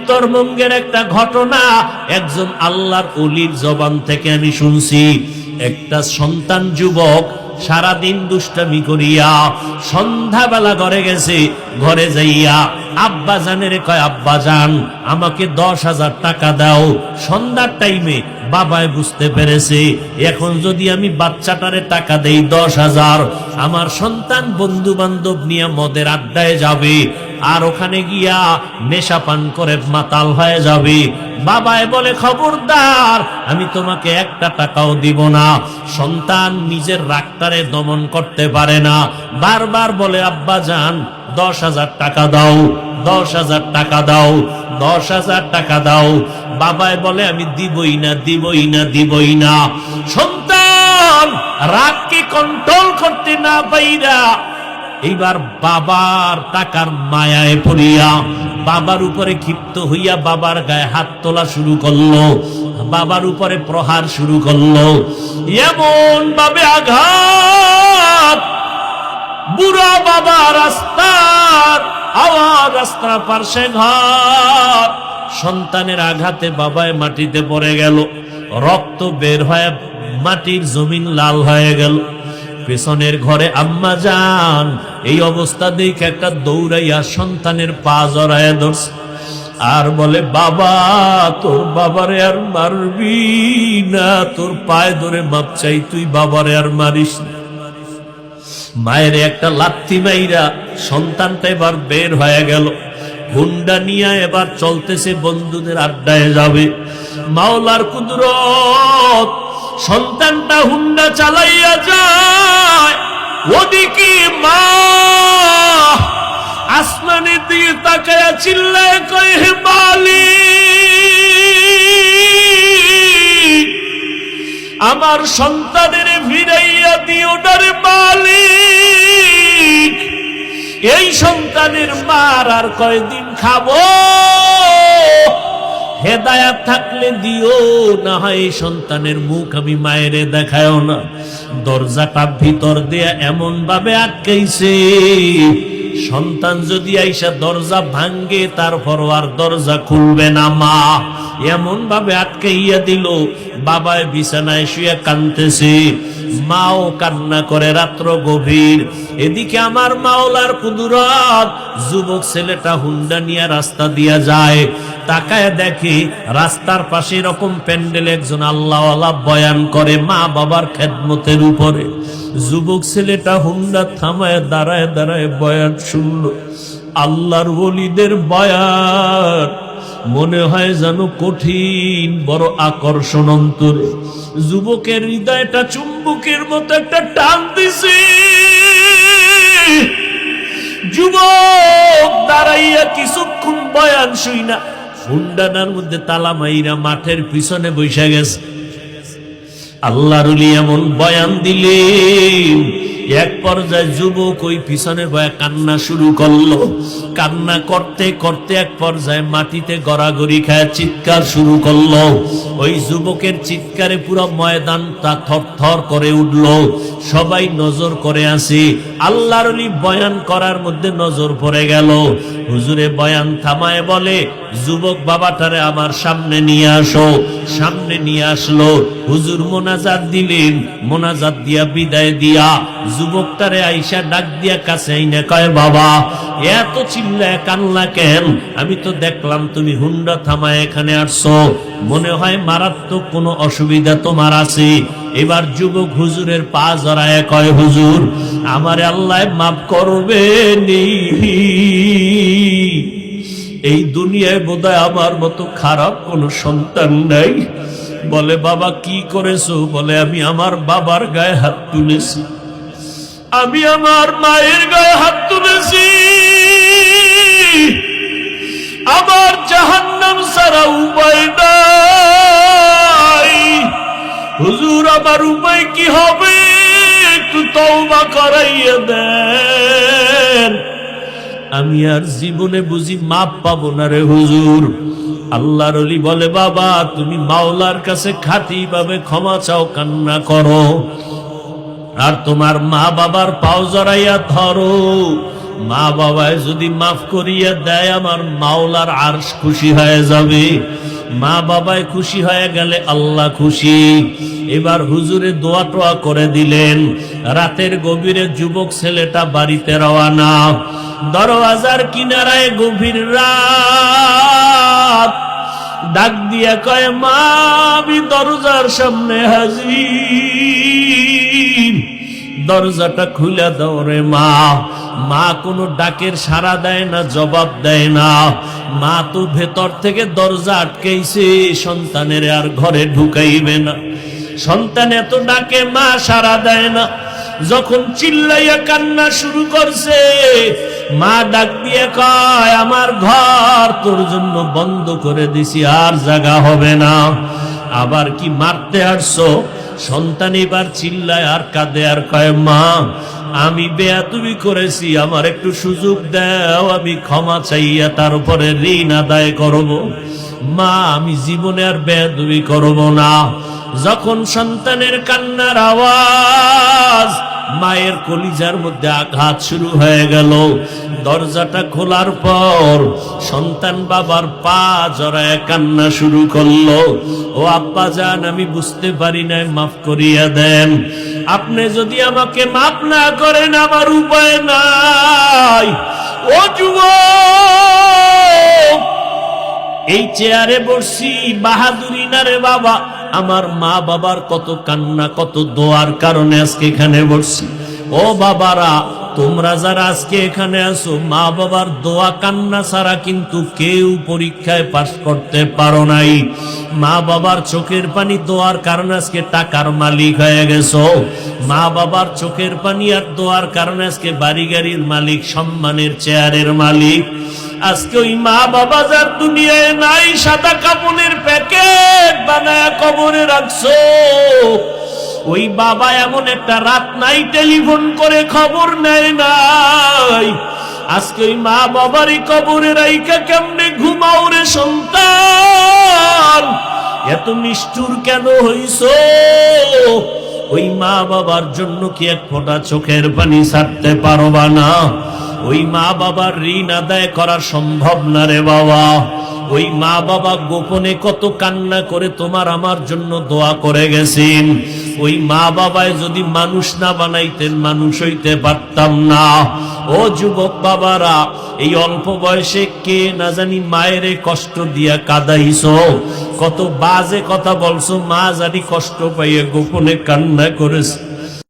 উত্তরবঙ্গের একটা ঘটনা একজন আল্লাহর ওলির জবান থেকে আমি শুনছি। একটা সন্তান যুবক সারাদিন দুষ্টামি করিয়া সন্ধ্যাবেলা ঘরে গেছে। ঘরে যাইয়া আব্বা জানের কয়, আব্বা জান আমাকে 10,000 টাকা দাও। সন্ধ্যার টাইমে বাবায় বুঝতে পেরেছে এখন যদি আমি বাচ্চাটারে টাকা দেই 10,000, আমার সন্তান বন্ধু বান্ধব নিয়ে মদের আড্ডায় যাবে আর ওখানে গিয়া নেশা পান করে মাতাল হয়ে যাবে। বাবায় বলে, খবরদার, আমি তোমাকে একটা টাকাও দিব না। সন্তান নিজের রাগটারে দমন করতে পারে না, বারবার বলে, আব্বা জান 10,000 টাকা দাও, 10,000 টাকা দাও, 10,000 টাকা দাও। বাবায় বলে, আমি দিবই না, দিবই না, দিবই না। সন্তান রাগকে কন্ট্রোল করতে না পাইরা এইবার বাবার টাকার মায়ায় পড়িয়া বাবার উপরে ক্ষিপ্ত হইয়া বাবার গায়ে হাত তোলা শুরু করলো, বাবার উপরে প্রহার শুরু করলো। এমন ভাবে আঘাত, বুড়া বাবা রাস্তার আওয়াজ, রাস্তার পাশে ঘর। সন্তানের আঘাতে বাবায় মাটিতে পড়ে গেল, রক্ত বের হয়ে মাটির জমিন লাল হয়ে গেল। পেছনের ঘরে আম্মা জান এই অবস্থা দেখে একটা দৌড়াইয়া সন্তানের পা জড়ায় ধরছে আর বলে, বাবা তোর বাবারে আর মারবি না, তোর পায়ে ধরে মাপ চাই, তুই বাবারে আর মারিস না। মায়ের একটা লাথি মাইরা সন্তানটা এবার বের হয়ে গেল, হুন্ডা নিয়ে এবার চলতেছে বন্ধুদের আড্ডায় যাবে। মাওলার কুদরত, সন্তানটা হুন্ডা চালাইয়া যায়, ওদিকে মা আসমানের দিকে তাকায়া চিল্লায় কয়, হে মালিক, আমার সন্তানের ফিরাইয়া দিও না রে মালিক, এই সন্তানের মার আর কয়দিন খাবো, হেদায়াত থাকলে দিও, না হয় সন্তানের মুখ আমি মায়েরে দেখায়ও না। দরজাটা ভিতর দিয়ে এমন ভাবে আটকাইছে, সন্তান যদি আইসা দরজা ভাঙ্গে তারপর আর দরজা খুলবে না মা, এমন ভাবে আটকাইয়া দিল। বাবায় বিছানায় শুয়ে কাঁদতেছে, মাও কান্না করে, রাত্র গভীর। এদিকে আমার মাওলার কুদরত, যুবক ছেলেটা হুন্ডা নিয়ে রাস্তা দিয়া যায়, তাকায় দেখে রাস্তার পাশে এরকম প্যান্ডেল একজন আল্লাহওয়ালা বয়ান করে মা বাবার খেদমতের উপরে। যুবক ছেলেটা হুন্ডা থামায় দাঁড়ায় দাঁড়ায় বয়ান শুনলো, আল্লাহর ওলিদের বয়ান। মনে হয় যেন কঠিন, বড় আকর্ষণ অন্তরে। যুবকের হৃদয়টা চুম্বকের মতো একটা টান দিছে। যুবক দাঁড়াইয়া কিছুক্ষণ বয়ান শুই না, হুন্ডানার মধ্যে তালা মাইরা মাঠের পিছনে বসে গেছে। আল্লাহর ওলি এমন বয়ান দিলেন, এক পর্যায়ে যুবক ওই পিছনে বয়া কান্না শুরু করলো। কান্না করতে করতে এক পর্যায়ে মাটিতে গড়াগড়ি খায় চিৎকার শুরু করলো। ওই যুবকের চিৎকারে পুরো ময়দানটা থরথর করে উঠলো। সবাই নজর করে আসে। আল্লাহর ওলি বয়ান করার মধ্যে নজর পড়ে গেল। হুজুরে বয়ান থামায় বলে, যুবক বাবাটারে আমার সামনে নিয়ে আসো। সামনে নিয়ে আসলো। হুজুর মোনাজাত দিলেন, মোনাজাত দিয়া বিদায় দিয়া যুবকটারে আইসা ডাক দিয়া কাছে আইনা কয়, বাবা এত চিল্লায় কান্না কেন? আমি তো দেখলাম তুমি হুন্ডা থামায় এখানে আসছো, মনে হয় মারাত্মক কোনো অসুবিধা তোমার আছে। এবার যুবক হুজুরের পা জড়ায় কয়, হুজুর আমারে আল্লাহ মাফ করবে নি, এই দুনিয়ায় বোধহয় আমার মতো খারাপ কোনো সন্তান নাই। বলে, বাবা কি করেছো? বলে, আমি আমার বাবার গায়ে হাত তুলেছি, আমি আমার মায়ের গায়ে হাত তুলেছি, আমার জাহান্নাম ছাড়া উপায় নাই। হুজুর আমার উপায় কি হবে? একটু তওবা করাইয়া দেন, আমি আর জীবনে বুঝি মাপ পাবো না রে হুজুর। আল্লাহর ওলি বলে, বাবা তুমি মাওলার কাছে খাঁটি ভাবে ক্ষমা চাও, কান্না করো, আর তোমার মা বাবার পাও জড়াইয়া ধরো। মা বাবায় যদি মাফ করিয়া দেয় আমার মাওলার আরশ খুশি হয়ে যাবে। মা বাবায় খুশি হয়ে গেলে আল্লাহ খুশি। এবার হুজুরে দোয়া টোয়া করে দিলেন। রাতের গভীরে যুবক ছেলেটা বাড়িতে রওয়ানা। দরওয়াজার কিনারায় গভীর রাত, ডাক দিয়া কয়, মা আমি দরজার সামনে হাজির, দরজাটা খুলে দাও রে মা। মা কোনো ডাকের সাড়া দেয় না, জবাব দেয় না। মা তো ভেতর থেকে দরজা আটকাইছে, সন্তানের আর ঘরে ঢুকাইবে না। সন্তান এত ডাকে, মা সাড়া দেয় না। যখন চিল্লাইয়া কান্না শুরু করছে, মা ডাক দিয়ে কয়, আমার ঘর তোর জন্য বন্ধ করে দিছি, আর জায়গা হবে না। আবার কি মারতে আসছো? সন্তান এবার চিল্লায় আর কাঁদে আর কয়, মা আমি বেয়াদবি করেছি, আমার একটু সুযোগ দাও, আমি ক্ষমা চাইয়া তার উপরে ঋণ আদায় করব। মা আমি জীবনে আর বেয়াদবি করব না। যখন সন্তানের কান্নার আওয়াজ, মায়ের কলিজার মধ্যে আঘাত শুরু হয়ে গেল। দরজাটা খোলার পর সন্তান বাবার পা জড়ায় কান্না শুরু করলো। ও আব্বা জান, আমি বুঝতে পারি নাই, মাফ করিয়া দেন। আপনি যদি আমাকে মাফ না করেন আমার উপায় নাই। ও যুবক, এই চেয়ারে বসছি বাহাদুরি না রে বাবা। আমার মা বাবার কত কান্না, কত দোয়ার কারণে আজকে এখানে বসছি। ও বাবারা, তোমরা যারা আজকে এখানে আছো, মা বাবার দোয়া কান্না ছাড়া কিন্তু কেউ পরীক্ষায় পাস করতে পারো নাই। মা বাবার চোখের পানি দোয়ার কারণে আজকে টাকার মালিক হয়ে গেছো। মা বাবার চোখের পানি আর দোয়ার কারণে আজকে বাড়ি গাড়ির মালিক, সম্মানের চেয়ারের মালিক। আজকে ওই মা বাবা যার দুনিয়ায় নাই, সাদা কাপড়ের প্যাকেট বানায় কবরে রাখছো। ওই বাবা এমন একটা রাত নাই টেলিফোন করে খবর নেয় নাই। আজকে ওই মা বাবারই কবরে রাইকা কেমনে ঘুমাও রে সন্তান? এত নিষ্ঠুর কেন হইছো? ওই মা বাবার জন্য কি এক ফোঁটা চোখের পানি ছাড়তে পারবা না? ওই মা বাবার ঋণ আদায় করা সম্ভব না রে বাবা। ওই মা বাবা গোপনে কত কান্না করে তোমার আমার জন্য দোয়া করে গেছেন। ওই মা বাবায় যদি মানুষ না বানাইতেন, মানুষ হইতে পারতাম না। ও যুবক বাবারা, এই অল্প বয়সে কে না জানি মায়েরে কষ্ট দিয়া কাঁদাইছো, কত বাজে কথা বলছো, মা জানি কষ্ট পাইয়ে গোপনে কান্না করেছে।